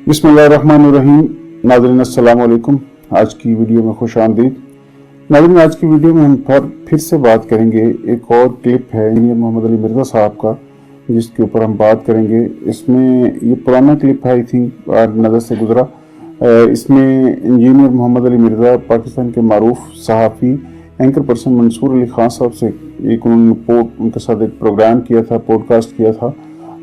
बिस्मिल्लाहिर्रहमानिर्रहीम। नाज़रीन अस्सलाम वालेकुम। आज की वीडियो में खुश आमदीद। नाज़रीन, आज की वीडियो में हम फिर से बात करेंगे। एक और क्लिप है इंजीनियर मोहम्मद अली मिर्ज़ा साहब का, जिसके ऊपर हम बात करेंगे। इसमें ये पुराना क्लिप है, आई थिंक नज़र से गुजरा। इसमें इंजीनियर मोहम्मद अली मिर्ज़ा पाकिस्तान के मारूफ सहाफ़ी एंकर पर्सन मंसूर अली खान साहब से उन्होंने उनके साथ एक प्रोग्राम किया था, पॉडकास्ट किया था,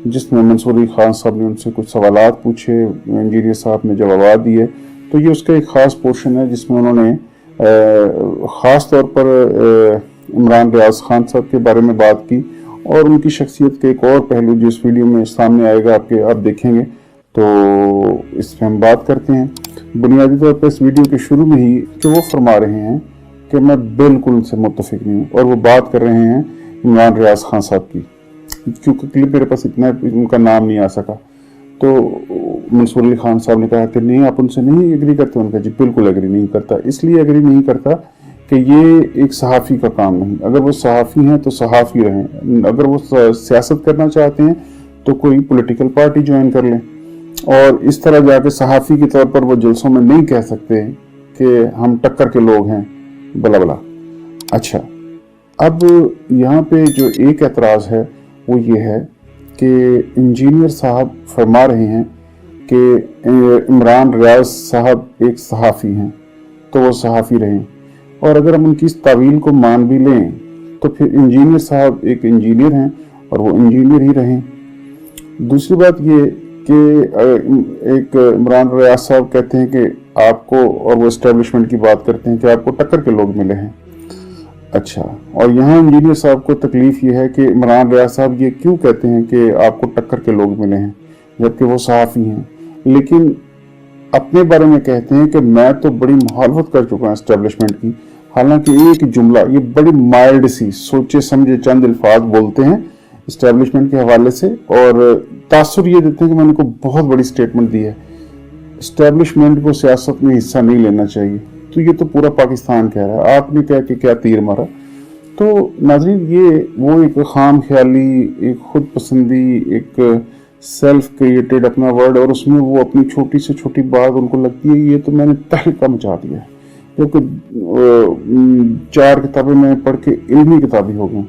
जिसमें मंसूर अली खान साहब ने उनसे कुछ सवालात पूछे, इंजीनियर साहब ने जवाब दिए। तो ये उसका एक ख़ास पोर्शन है जिसमें उन्होंने ख़ास तौर पर इमरान रियाज खान साहब के बारे में बात की और उनकी शख्सियत के एक और पहलू जो इस वीडियो में सामने आएगा, आप देखेंगे। तो इस पर हम बात करते हैं। बुनियादी तौर पर इस वीडियो के शुरू में ही कि वो फरमा रहे हैं कि मैं बिल्कुल उनसे मुत्तफिक नहीं हूँ, और वो बात कर रहे हैं इमरान रियाज खान साहब की। क्योंकि क्लिप मेरे पास इतना उनका नाम नहीं आ सका, तो मंसूर अली खान साहब ने कहा कि नहीं, आप उनसे नहीं एग्री करते। उनका जी बिल्कुल एग्री नहीं करता। इसलिए एग्री नहीं करता कि ये एक सहाफ़ी का काम नहीं। अगर वो सहाफ़ी हैं तो सहाफ़ी रहें, अगर वो सियासत करना चाहते हैं तो कोई पॉलिटिकल पार्टी ज्वाइन कर लें, और इस तरह जाके सहाफ़ी के तौर पर वो जलसों में नहीं कह सकते कि हम टक्कर के लोग हैं बला बला। अच्छा, अब यहाँ पे जो एक एतराज़ है वो ये है कि इंजीनियर साहब फरमा रहे हैं कि इमरान रियाज साहब एक सहाफ़ी हैं, तो वो सहाफ़ी रहें। और अगर हम उनकी इस तावील को मान भी लें तो फिर इंजीनियर साहब एक इंजीनियर हैं और वो इंजीनियर ही रहें। दूसरी बात ये कि एक इमरान रियाज साहब कहते हैं कि आपको, और वो एस्टेब्लिशमेंट की बात करते हैं कि आपको टक्कर के लोग मिले हैं। अच्छा, और यहाँ इंजीनियर साहब को तकलीफ ये है कि इमरान रियाज साहब ये क्यों कहते हैं कि आपको टक्कर के लोग मिले हैं, जबकि वो सहाफ़ी हैं, लेकिन अपने बारे में कहते हैं कि मैं तो बड़ी मुखालफत कर चुका हूँ एस्टेब्लिशमेंट की। हालांकि एक जुमला, ये बड़ी माइल्ड सी सोचे समझे चंद अल्फाज बोलते हैं एस्टेब्लिशमेंट के हवाले से, और तासुर ये देते हैं कि मैंने को बहुत बड़ी स्टेटमेंट दी है, एस्टेब्लिशमेंट को सियासत में हिस्सा नहीं लेना चाहिए। तो ये तो पूरा पाकिस्तान कह रहा है, आपने कह के क्या तीर मारा। तो नाज़रीन, ये वो एक खाम ख्याली, एक खुद पसंदी, एक सेल्फ क्रिएटेड अपना वर्ड, और उसमें वो अपनी छोटी से छोटी बात उनको लगती है ये तो मैंने तहलका मचा दिया है, क्योंकि 4 किताबें मैंने पढ़ के इल्मी किताबें हो गई।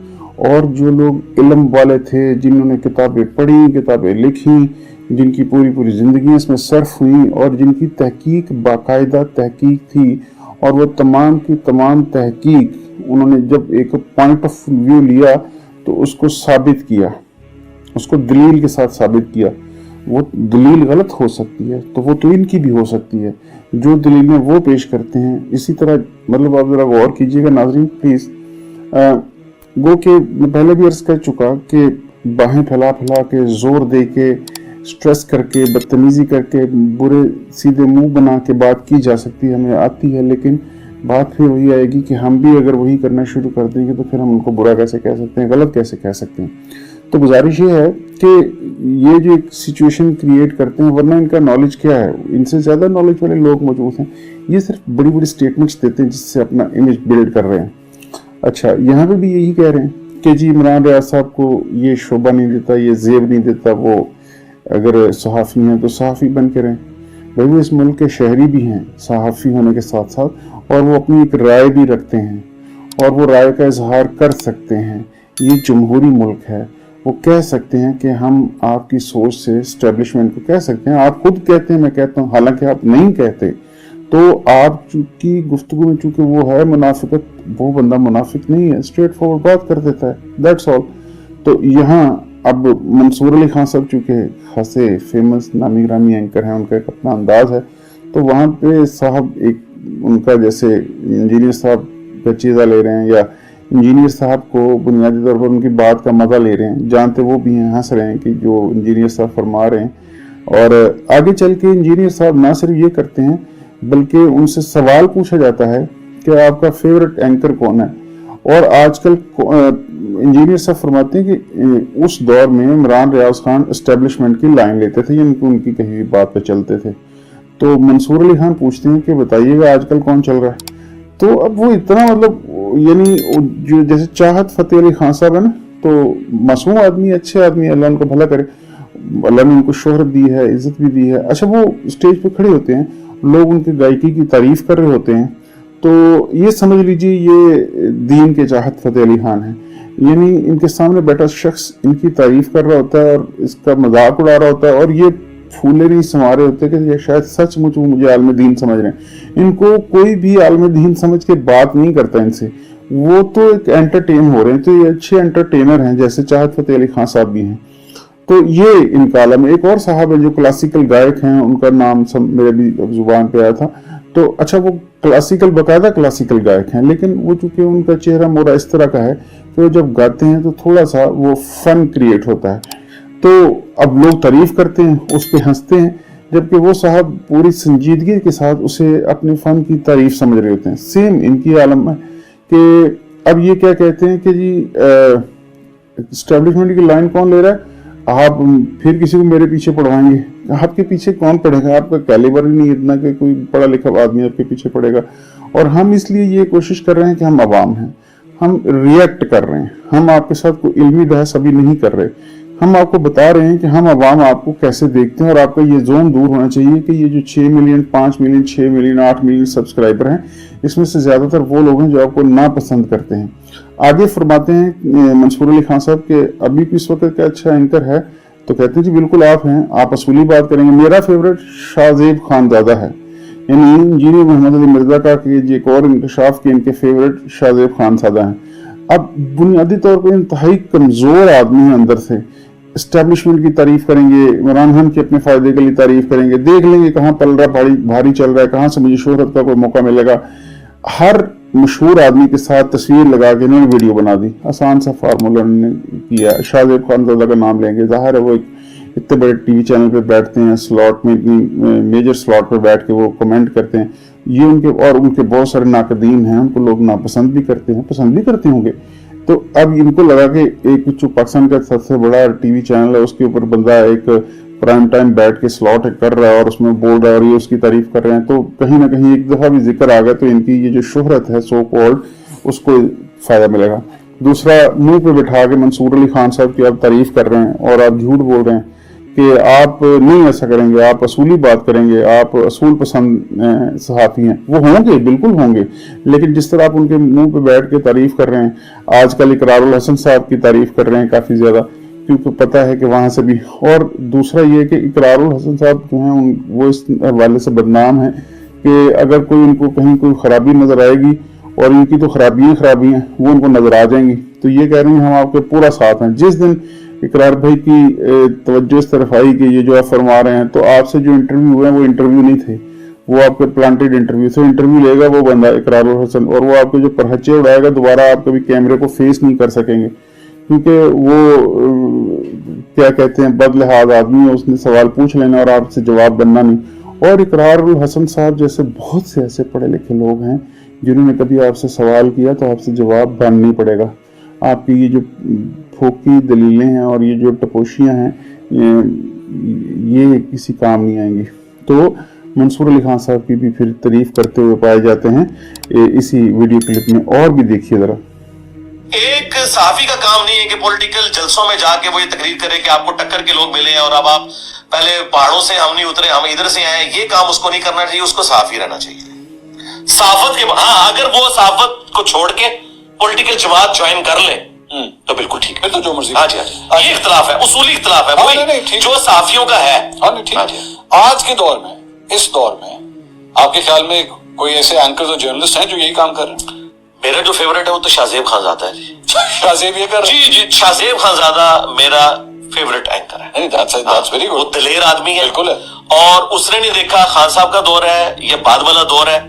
और जो लोग इल्म वाले थे, जिन्होंने किताबें पढ़ी, किताबें लिखी, जिनकी पूरी पूरी जिंदगी इसमें सर्फ हुई, और जिनकी तहकीक बाकायदा तहकीक थी, और वो तमाम की तमाम तहकीक उन्होंने जब एक पॉइंट ऑफ व्यू लिया तो उसको साबित किया, उसको दलील के साथ साबित किया। वो दलील गलत हो सकती है तो वो तो इनकी भी हो सकती है, जो दलीलें वो पेश करते हैं। इसी तरह मतलब आप जरा गौर कीजिएगा नाज़रीन प्लीज। गो के मैं पहले भी अर्ज कर चुका कि बाहें फैला फैला के, जोर दे के, स्ट्रेस करके, बदतमीजी करके, बुरे सीधे मुंह बना के बात की जा सकती है, हमें आती है, लेकिन बात फिर वही आएगी कि हम भी अगर वही करना शुरू कर देंगे तो फिर हम उनको बुरा कैसे कह सकते हैं, गलत कैसे कह सकते हैं। तो गुजारिश ये है कि ये जो एक सिचुएशन क्रिएट करते हैं, वरना इनका नॉलेज क्या है, इनसे ज़्यादा नॉलेज वाले लोग मौजूद हैं, ये सिर्फ बड़ी बड़ी स्टेटमेंट्स देते हैं जिससे अपना इमेज बिल्ड कर रहे हैं। अच्छा, यहाँ पे भी यही कह रहे हैं कि जी इमरान रियाज साहब को ये शोभा नहीं देता, ये जेब नहीं देता, वो अगर सहाफ़ी हैं तो सहाफ़ी बन के रहें। भाई वो इस मुल्क के शहरी भी हैं सहाफ़ी होने के साथ साथ, और वो अपनी एक राय भी रखते हैं और वो राय का इजहार कर सकते हैं। ये जमहूरी मुल्क है, वो कह सकते हैं कि हम आपकी सोच से एस्टेब्लिशमेंट को कह सकते हैं। आप खुद कहते हैं, मैं कहता हूँ, हालांकि आप नहीं कहते, तो आप की गुफ्तगू में चूंकि वो है मुनाफिकत, वो बंदा मुनाफिक नहीं है, स्ट्रेट फॉरवर्ड बात कर देता है, दैट्स ऑल। तो यहाँ अब मंसूर अली खान साहब चूँकि खासे फेमस नामी ग्रामी एंकर हैं, उनका एक अपना अंदाज है, तो वहाँ पे साहब एक उनका जैसे इंजीनियर साहब पेचीदा ले रहे हैं, या इंजीनियर साहब को बुनियादी तौर पर उनकी बात का मजा ले रहे हैं, जानते वो भी हैं, हंस रहे हैं कि जो इंजीनियर साहब फरमा रहे हैं। और आगे चल के इंजीनियर साहब ना सिर्फ ये करते हैं बल्कि उनसे सवाल पूछा जाता है कि आपका फेवरेट एंकर कौन है। और आजकल इंजीनियर साहब फरमाते हैं कि उस दौर में इमरान रियाज खान एस्टेब्लिशमेंट की लाइन लेते थे, यानी उनकी कहीं भी बात पे चलते थे। तो मंसूर अली खान पूछते हैं कि बताइएगा आजकल कौन चल रहा है। तो अब वो इतना मतलब यानी जो जैसे चाहत फतेह अली खान साहब है ना, तो मासूम आदमी, अच्छे आदमी, अल्लाह उनको भला करे, अल्लाह ने उनको शोहरत दी है, इज्जत भी दी है। अच्छा, वो स्टेज पे खड़े होते हैं, लोग उनकी गायकी की तारीफ कर रहे होते हैं, तो ये समझ लीजिए ये दीन के चाहत फतेह अली खान है। यानी इनके सामने बैठा शख्स इनकी तारीफ कर रहा होता है और इसका मजाक उड़ा रहा होता है, और ये फूले नहीं समा रहे होते कि ये शायद सचमुच वो मुझे आलम दीन समझ रहे हैं। इनको कोई भी आलम दीन समझ के बात नहीं करता इनसे, वो तो एक एंटरटेन हो रहे हैं। तो ये अच्छे एंटरटेनर हैं, जैसे चाहत फतेह अली खान साहब भी हैं। तो ये इनका आलम है। एक और साहब है जो क्लासिकल गायक हैं, उनका नाम मेरे भी जुबान पे आया था। तो अच्छा, वो क्लासिकल बाकायदा क्लासिकल गायक हैं, लेकिन वो चूंकि उनका चेहरा मोरा इस तरह का है कि वो जब गाते हैं तो थोड़ा सा वो फन क्रिएट होता है। तो अब लोग तारीफ करते हैं, उस पर हंसते हैं, जबकि वो साहब पूरी संजीदगी के साथ उसे अपने फन की तारीफ समझ रहे होते हैं। सेम इनकी आलम है कि अब ये क्या कहते हैं कि जी एस्टेब्लिशमेंट की लाइन कौन ले रहा है, आप फिर किसी को मेरे पीछे पढ़वाएंगे। आपके पीछे कौन पढ़ेगा, आपका कैलिबर ही नहीं इतना कि कोई पढ़ा लिखा आदमी आपके पीछे पढ़ेगा। और हम इसलिए ये कोशिश कर रहे हैं कि हम अवाम हैं, हम रिएक्ट कर रहे हैं, हम आपके साथ कोई इल्मी बहस अभी नहीं कर रहे, हम आपको बता रहे हैं कि हम अवाम आपको कैसे देखते हैं। और आपका ये जोन दूर होना चाहिए कि ये जो 6 million, 5 million, 6 million, 8 million subscriber हैं, इसमें से ज्यादातर वो लोग हैं जो आपको नापसंद करते हैं। आगे फरमाते हैं मंसूर अली खान साहब के अभी भी इस वक्त का अच्छा एंकर है, तो कहते हैं जी बिल्कुल आप हैं, आप असूली बात करेंगे। मेरा फेवरेट शाहजेब खानजादा है, यानी इंजीनियर मोहम्मद अली मिर्जा का कि एक और इंकशाफ के इनके फेवरेट शाहजेब खानजादा हैं। अब बुनियादी तौर पर इंतहाई कमजोर आदमी है अंदर से, एस्टेब्लिशमेंट की तारीफ करेंगे, इमरान खान के अपने फायदे के लिए तारीफ करेंगे, देख लेंगे कहाँ पलड़ा भारी चल रहा है, कहाँ से मुझे शोहरत का कोई मौका मिलेगा। हर मशहूर आदमी के साथ तस्वीर लगा के इन्होंने वीडियो बना दी, आसान सा फार्मूला ने किया। शाहजेब खानजादा का नाम लेंगे, जाहिर है वो इतने बड़े टीवी चैनल पे बैठते हैं, स्लॉट में मेजर स्लॉट पर बैठ के वो कमेंट करते हैं। ये उनके और उनके बहुत सारे नाकदीन हैं, उनको लोग नापसंद भी करते हैं, पसंद भी करते होंगे। तो अब इनको लगा कि एक जो पाकिस्तान का सबसे बड़ा टीवी चैनल है उसके ऊपर बंदा एक प्राइम टाइम बैठ के स्लॉट कर रहा है और उसमें बोल रहा है और ये उसकी तारीफ कर रहे हैं, तो कहीं ना कहीं एक दफा भी जिक्र आ गया तो इनकी ये जो शोहरत है सो कॉल्ड, उसको फायदा मिलेगा। दूसरा, मुंह पे बिठा के मंसूर अली खान साहब की आप तारीफ कर रहे हैं और आप झूठ बोल रहे हैं कि आप नहीं ऐसा करेंगे, आप असूली बात करेंगे, आप असूल पसंद सहाफी हैं। वो होंगे, बिल्कुल होंगे, लेकिन जिस तरह आप उनके मुंह पे बैठ के तारीफ कर रहे हैं, आजकल इकरारुल हसन साहब की तारीफ कर रहे हैं काफी ज्यादा, क्योंकि पता है कि वहां से भी। और दूसरा ये कि इकरारुल हसन साहब जो हैं वो इस हवाले से बदनाम है कि अगर कोई उनको कहीं कोई खराबी नजर आएगी, और इनकी तो खराबी हैं, वो उनको नजर आ जाएंगी, तो ये कह रहे हैं हम आपके पूरा साथ हैं। जिस दिन इकरार भाई की तवज्जो इस तरफ आई कि ये जो आप फरमा रहे हैं, तो आपसे जो इंटरव्यू हुए वो इंटरव्यू नहीं थे, वो आपके प्लांटेड इंटरव्यू थे। इंटरव्यू लेगा वो बंदा इकरारुल हसन, और वो आपके जो परहच्चे उड़ाएगा, दोबारा आप कभी कैमरे को फेस नहीं कर सकेंगे, क्योंकि वो क्या कहते हैं बदलिहाज आदमी है, उसने सवाल पूछ लेना और आपसे जवाब बनना नहीं। और इकरारुल हसन साहब जैसे बहुत से ऐसे पढ़े लिखे लोग हैं जिन्होंने कभी आपसे सवाल किया तो आपसे जवाब बनना ही पड़ेगा। आपकी ये जो फोकी दलीलें हैं और ये जो टपोशियां हैं, ये किसी काम नहीं आएंगी। तो मंसूर अली खान साहब की भी फिर तारीफ करते हुए पाए जाते हैं इसी वीडियो क्लिप में। और भी देखिए जरा। एक सहाफी का काम नहीं है कि पॉलिटिकल जलसों में जाके वो ये तकरीर करे कि आपको टक्कर के लोग मिले हैं और अब आप पहले पहाड़ों से हम नहीं उतरे, हम इधर से आए। ये काम उसको नहीं करना चाहिए, उसको सहाफी रहना चाहिए। सहाफत के अगर वो सहाफत को छोड़ के पॉलिटिकल जमात ज्वाइन कर ले तो बिल्कुल ठीक है, तो जो मर्जी। हाँ जी, ये इख्तलाफ है, उसूली इख्तलाफ है, वही जो सहाफियों का है। आज के दौर में, इस दौर में आपके ख्याल में कोई ऐसे एंकर्स और जर्नलिस्ट हैं जो यही काम कर रहे हैं? मेरा जो फेवरेट है वो तो शाहजेब खानजादा है जी। शाहजेब ये कर रहे हैं? जी, शाहजेब खानजादा मेरा फेवरेट एंकर है। That's very good। वो दलेर आदमी है, बिल्कुल है। और उसने नहीं देखा खान साहब का दौर है या बाद वाला दौर है,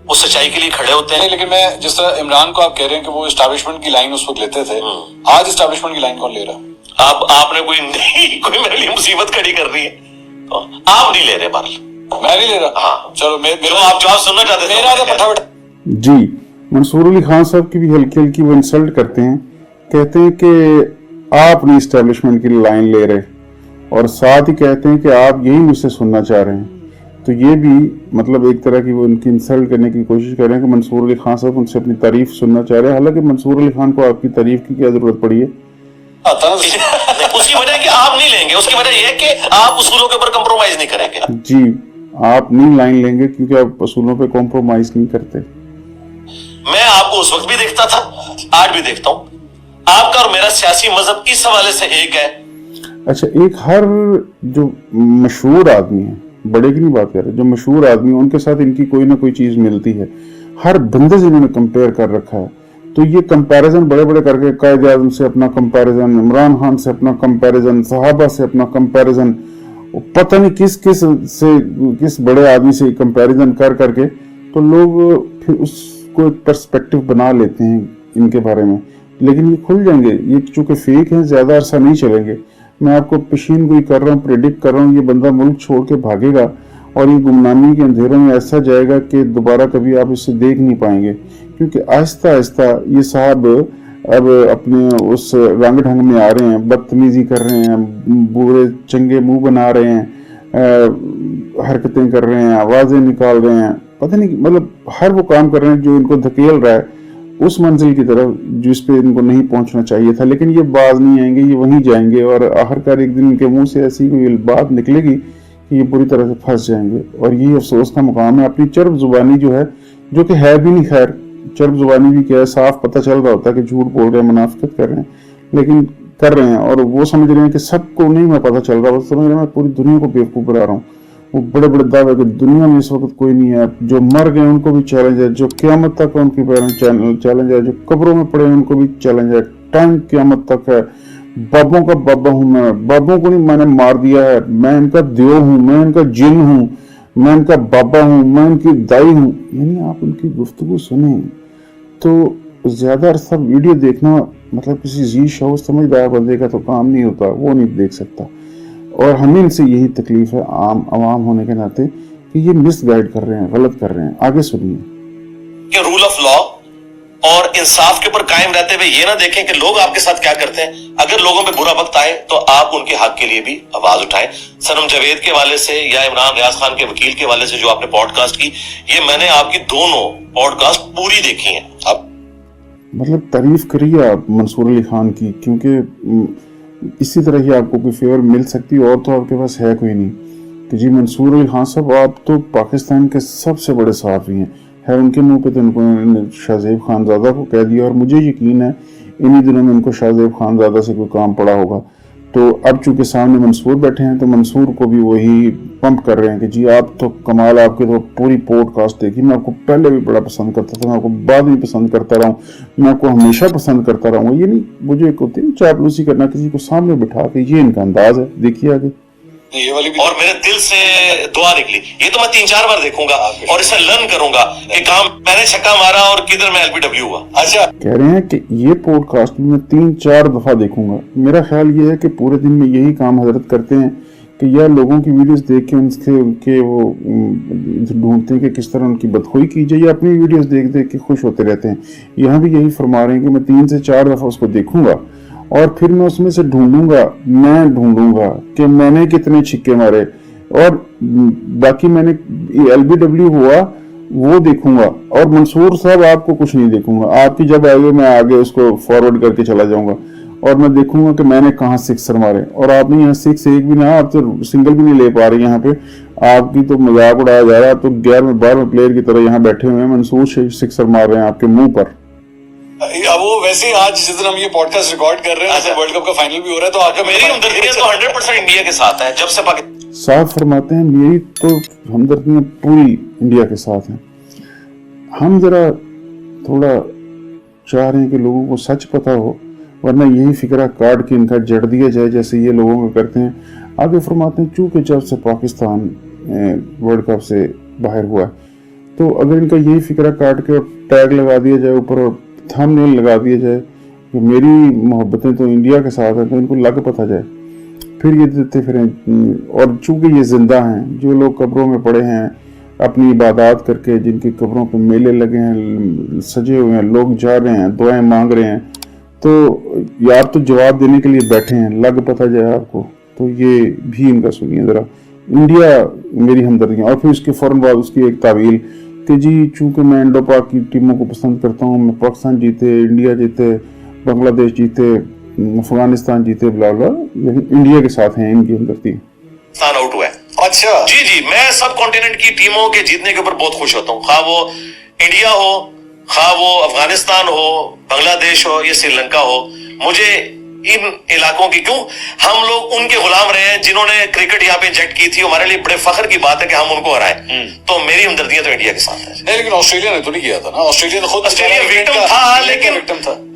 वो सच्चाई के लिए खड़े होते हैं। लेकिन मैं जिस तरह इमरान को आप कह रहे हैं कि वो एस्टैब्लिशमेंट की लाइन उस वक्त लेते थे, आज एस्टैब्लिशमेंट की लाइन कौन ले रहा है? आपने कोई मेरे लिए मुसीबत खड़ी कर रही है, तो आप नहीं ले रहे बाल, मैं नहीं ले रहा। हाँ चलो, जो आप जवाब सुनना चाहते थे मेरा तो फटाफट। जी, मंसूर अली खान साहब की भी हल्की हल्की वो इंसल्ट करते हैं, कहते हैं कि आप नहीं एस्टैब्लिशमेंट की लाइन ले रहे, और साथ ही कहते हैं कि आप यही मुझसे सुनना चाह रहे हैं। तो ये भी मतलब एक तरह की वो उनकी इंसल्ट करने की कोशिश कर रहे हैं कि मंसूर अली खान साहब उनसे अपनी तारीफ सुनना चाह रहे हैं। हालांकि मंसूर अली खान को आपकी तारीफ की क्या जरूरत पड़ी है? उसकी उसकी वजह कि आप नहीं लेंगे, उसकी वजह यह है कि आप उसूलों के ऊपर कंप्रोमाइज नहीं करेंगे। जी, आप नहीं लाइन लेंगे क्योंकि आप उसूलों पे कॉम्प्रोमाइज नहीं करते। मैं आपको उस वक्त भी देखता था, आज भी देखता हूं। आपका और मेरा सियासी मजहब इस हवाले से एक है। अच्छा, एक हर जो मशहूर आदमी है, बड़े की नहीं बात कर रहे, जो मशहूर आदमी है उनके साथ इनकी कोई ना कोई चीज मिलती है। हर बंदे से इन्होंने कंपेयर कर रखा है। तो ये कंपैरिजन बड़े बड़े करके कायदे आज़म से अपना कंपैरिजन, इमरान खान से अपना कंपैरिजन, सहाबा से अपना कंपैरिजन, पता नहीं किस बड़े आदमी से कंपैरिजन कर करके तो लोग फिर उसको एक पर्सपेक्टिव बना लेते हैं इनके बारे में। लेकिन ये खुल जाएंगे, ये चूंकि फेक हैं, ज्यादा अरसा नहीं चलेंगे। मैं आपको पेशीन गोई कर रहा हूँ, प्रेडिक्ट कर रहा हूँ, ये बंदा मुल्क छोड़ के भागेगा और ये गुमनामी के अंधेरों में ऐसा जाएगा कि दोबारा कभी आप इसे देख नहीं पाएंगे। क्योंकि आहिस्ता आहिस्ता ये साहब अब अपने उस रंग ढंग में आ रहे हैं, बदतमीजी कर रहे हैं, बुरे चंगे मुंह बना रहे हैं, हरकतें कर रहे हैं, आवाजें निकाल रहे हैं, पता नहीं, मतलब हर वो काम कर रहे हैं जो इनको धकेल रहा है उस मंजिल की तरफ जिस पे इनको नहीं पहुंचना चाहिए था। लेकिन ये बाज नहीं आएंगे, ये वहीं जाएंगे और आखिरकार एक दिन इनके मुंह से ऐसी कोई बात निकलेगी कि ये बुरी तरह से फंस जाएंगे। और ये अफसोस का मुकाम है। अपनी चर्ब जुबानी जो है, जो कि है भी नहीं, खैर चर्ब जुबानी भी क्या है, साफ पता चल रहा होता है कि झूठ बोल रहे हैं, मुनाफिकत कर रहे हैं, लेकिन कर रहे हैं और वो समझ रहे हैं कि सबको नहीं मैं पता चल रहा, वो समझ रहे हैं मैं पूरी दुनिया को बेवकूफ बना रहा हूँ। वो बड़े बड़े दावे कि दुनिया में इस वक्त कोई नहीं है, जो मर गए उनको भी चैलेंज है, जो क़यामत तक उनकी चैलेंज है, जो कब्रों में पड़े हैं उनको भी चैलेंज है, टाइम क़यामत तक है। बाबों का बाबा हूँ मैं, बाबों को नहीं मैंने मार दिया है, मैं इनका देव हूँ, मैं इनका जिन हूँ, मैं इनका बाबा हूँ, मैं इनकी दाई हूँ। यानी आप उनकी गुफ्तगू सुने तो ज्यादा अरसा वीडियो देखना, मतलब किसी जी शौर समझदार बंदे का तो काम नहीं होता, वो नहीं देख सकता। और हमें इनसे यही तकलीफ है आम आवाम होने के नाते कि ये मिसगाइड कर रहे हैं, गलत कर रहे हैं। आगे सुनिए कि रूल ऑफ लॉ और इंसाफ के ऊपर कायम रहते हुए ये ना देखें कि लोग आपके साथ क्या करते हैं। अगर लोगों पे बुरा वक्त आए तो आप उनके हक के लिए भी आवाज उठाएं। सनम जावेद के वाले से या इमरान रियाज खान के वकील के वाले से जो आपने पॉडकास्ट की, ये मैंने आपकी दोनों पॉडकास्ट पूरी देखी है। अब मतलब तारीफ करिए आप मंसूर अली खान की, क्योंकि इसी तरह ही आपको कोई फेवर मिल सकती है और तो आपके पास है कोई नहीं कि जी मंसूर अली खान साहब आप तो पाकिस्तान के सबसे बड़े सहाफ़ी हैं। है उनके मुंह पे तो उनको शाहजेब खानजादा को कह दिया और मुझे यकीन है इन्हीं दिनों में उनको शाहजेब खानजादा से कोई काम पड़ा होगा। तो अब चूंकि सामने मंसूर बैठे हैं तो मंसूर को भी वही पंप कर रहे हैं कि जी आप तो कमाल, आपके तो पूरी पॉडकास्ट देखी, मैं आपको पहले भी बड़ा पसंद करता था, मैं आपको बाद में पसंद करता रहा हूँ, मैं आपको हमेशा पसंद करता रहा हूँ। ये नहीं, मुझे एक होती है चापलूसी करना किसी को सामने बिठा के, ये इनका अंदाज है। देखिए आगे। ये वाली भी और मेरे दिल से दुआ निकली, ये तो मैं 3-4 बार देखूंगा और इसे लर्न करूंगा कि काम मैंने छक्का मारा और किधर मैं एलबीडब्ल्यू हुआ। अच्छा, कह रहे हैं कि ये पॉडकास्ट मैं 3-4 दफा देखूंगा। मेरा ख्याल ये है कि पूरे दिन में यही काम हजरत करते हैं कि या लोगों की वीडियोस देख के उनके वो ढूंढते हैं कि किस तरह उनकी बदखोई की जाए, या अपनी वीडियोस देख देख के खुश होते रहते हैं। यहाँ भी यही फरमा रहे हैं कि मैं 3 से 4 दफा उसको देखूंगा और फिर मैं उसमें से मैं ढूंढूंगा कि मैंने कितने छिक्के मारे और बाकी मैंने एलबीडब्ल्यू हुआ वो देखूंगा। और मंसूर साहब आपको कुछ नहीं देखूंगा, आपकी जब आएगी मैं आगे उसको फॉरवर्ड करके चला जाऊंगा और मैं देखूंगा कि मैंने कहाँ सिक्सर मारे। और आपने यहाँ 6 एक भी ना, आप तो सिंगल भी नहीं ले पा रहे यहाँ पे, आपकी तो मजाक उड़ाया जा रहा है। तो 11वें-12वें प्लेयर की तरह यहाँ बैठे हुए हैं, मंसूर सिक्सर मार रहे हैं आपके मुंह पर। अब वो वैसे ही आज जिस दिन हम ये पॉडकास्ट रिकॉर्ड कर रहे हैं, वर्ल्ड कप का फाइनल भी हो रहा है, तो आगे मेरी हमदर्दियां तो 100% इंडिया के साथ है। जब से पाकिस्तान साफ फरमाते हैं, मेरी तो हमदर्दियां पूरी इंडिया के साथ हैं। हम जरा थोड़ा चाह रहे हैं कि लोगों को सच पता हो, वरना यही फिक्रा काट के इनका जड़ दिया जाए जैसे ये लोगों को करते हैं। आगे फरमाते हैं, चूंकि जब से पाकिस्तान वर्ल्ड कप से बाहर हुआ तो अगर इनका यही फिक्रा काट के टैग लगा दिया जाए ऊपर और थंबनेल लगा दिया जाए कि मेरी मोहब्बतें तो इंडिया के साथ हैं, तो इनको लग पता जाए, फिर ये देते फिरें। और चूंकि ये जिंदा हैं, जो लोग कब्रों में पड़े हैं अपनी इबादत करके, जिनकी कब्रों पे मेले लगे हैं, सजे हुए हैं, लोग जा रहे हैं, दुआएं मांग रहे हैं, तो यार तो जवाब देने के लिए बैठे हैं, लग पता जाए आपको। तो ये भी इनका सुनिए जरा, इंडिया मेरी हमदर्दियाँ। और फिर उसके फौरन बाद उसकी एक तावील कि जी चूंकि मैं इंडो पाक की टीमों को पसंद करता हूँ, मैं पाकिस्तान जीते, इंडिया जीते, बांग्लादेश जीते, अफगानिस्तान जीते बला बला, लेकिन इंडिया के साथ हैं इनकी हमदर्दी। पाकिस्तान आउट हुआ है। अच्छा जी, मैं सब कॉन्टिनेंट की टीमों के जीतने के ऊपर बहुत खुश होता हूँ, खा वो इंडिया हो, खा वो अफगानिस्तान हो, बांग्लादेश हो या श्रीलंका हो। मुझे इन इलाकों की, क्यों हम लोग उनके गुलाम रहे हैं जिन्होंने क्रिकेट यहाँ पे इंजेक्ट की थी। हमारे लिए बड़े फख्र की बात है कि हम उनको हराए। तो मेरी हमदर्दियां तो इंडिया के साथ है। नहीं, लेकिन ऑस्ट्रेलिया ने तो नहीं किया था ना, ऑस्ट्रेलिया ने खुद विक्टिम था, लेकिन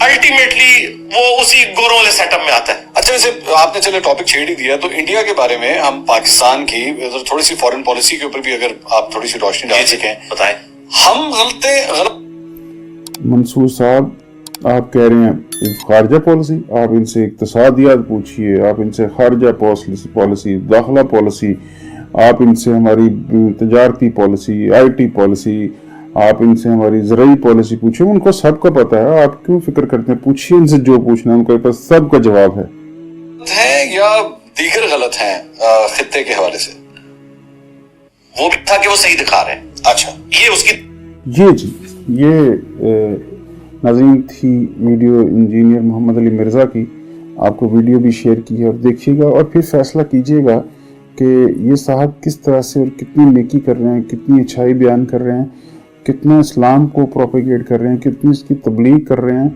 अल्टीमेटली वो उसी गोरों वाले सेटअप में आता है। अच्छा, वैसे आपने चले टॉपिक छेड़ ही दिया, तो इंडिया के बारे में, हम पाकिस्तान की थोड़ी सी फॉरेन पॉलिसी के ऊपर भी अगर आप थोड़ी सी रोशनी डाल सकें। बताएं। हम गलत मंसूर साहब, आप कह रहे हैं खारजा पॉलिसी, आप इनसे इक्तिसादियात पूछिए, आप इनसे खारजा पॉलिसी, दाखिला पॉलिसी, आप इनसे हमारी तजारती पॉलिसी, IT पॉलिसी, आप इनसे हमारी ज़राई पॉलिसी पूछिए, उनको सबका पता है। आप क्यों फिक्र करते हैं? पूछिए इनसे जो पूछना है, उनके पास सबका जवाब है या दीगर गलत हैं खित्ते के हवाले से। वो भी था कि वो सही दिखा रहे हैं। अच्छा, ये उसकी ये नाज़रीन थी वीडियो इंजीनियर मोहम्मद अली मिर्ज़ा की। आपको वीडियो भी शेयर की है, और देखिएगा और फिर फैसला कीजिएगा कि ये साहब किस तरह से और कितनी नेकी कर रहे हैं, कितनी अच्छाई बयान कर रहे हैं, कितना इस्लाम को प्रोपेगेट कर रहे हैं, कितनी इसकी तबलीग कर रहे हैं,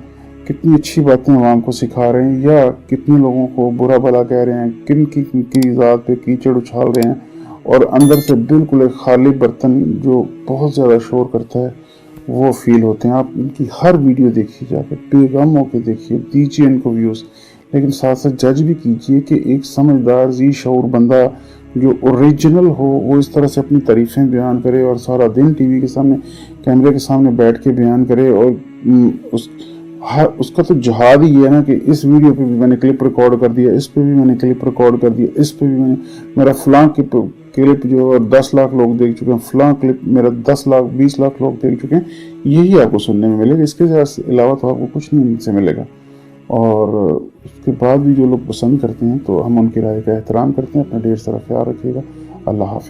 कितनी अच्छी बातें अवाम को सिखा रहे हैं, या कितने लोगों को बुरा भला कह रहे हैं, किन ज़ात पे कीचड़ उछाल रहे हैं, और अंदर से बिल्कुल एक खाली बर्तन जो बहुत ज़्यादा शोर करता है वो फील होते हैं। आप इनकी हर वीडियो देखिए, जाकर बेगम होकर देखिए, दीजिए इनको व्यूज़, लेकिन साथ साथ जज भी कीजिए कि एक समझदार जी शऊर बंदा जो ओरिजिनल हो वो इस तरह से अपनी तारीफ़ें बयान करे और सारा दिन टीवी के सामने, कैमरे के सामने बैठ के बयान करे। और उसका तो जहाद ही है ना कि इस वीडियो पे भी मैंने क्लिप रिकॉर्ड कर दिया, इस पे भी मैंने क्लिप रिकॉर्ड कर दिया, इस पे भी मैंने, मेरा फलां क्लिप जो 10 लाख लोग देख चुके हैं, फलां क्लिप मेरा 10 लाख 20 लाख लोग देख चुके हैं। यही आपको सुनने में मिलेगा, इसके अलावा तो आपको कुछ नहीं इनसे मिलेगा। और उसके बाद भी जो लोग पसंद करते हैं तो हम उनकी राय का एहतराम करते हैं। अपना ढेर सारा ख्याल रखिएगा। अल्लाह हाफ़िज़।